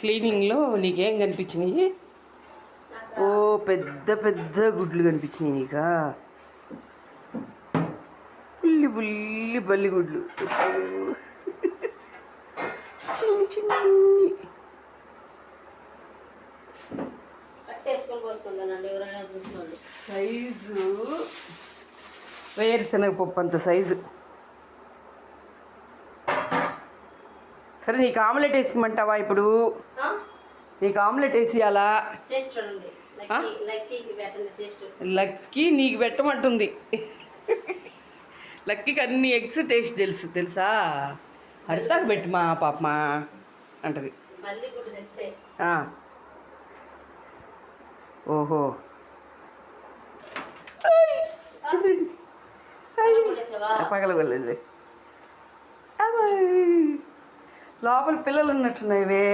క్లీనింగ్లో నీకేం కనిపించినాయి? ఓ పెద్ద పెద్ద గుడ్లు కనిపించినాయి నీకా? బుల్లి బుల్లి బల్లి గుడ్లు, చిన్ని చిన్ని సైజు వేరుశనగపప్పు అంత సైజు. సరే నీకు ఆమ్లెట్ వేసిమంటావా ఇప్పుడు? నీకు ఆమ్లెట్ వేసియాలా? లక్కీ నీకు పెట్టమంటుంది. లక్కీకి అన్ని ఎగ్స్ టేస్ట్ తెలుసా? అడతాకు పెట్టుమా పాపమా అంటది. ఓహో పగలగొల్లేదు. లోపల పిల్లలు ఉన్నట్టున్నాయివే.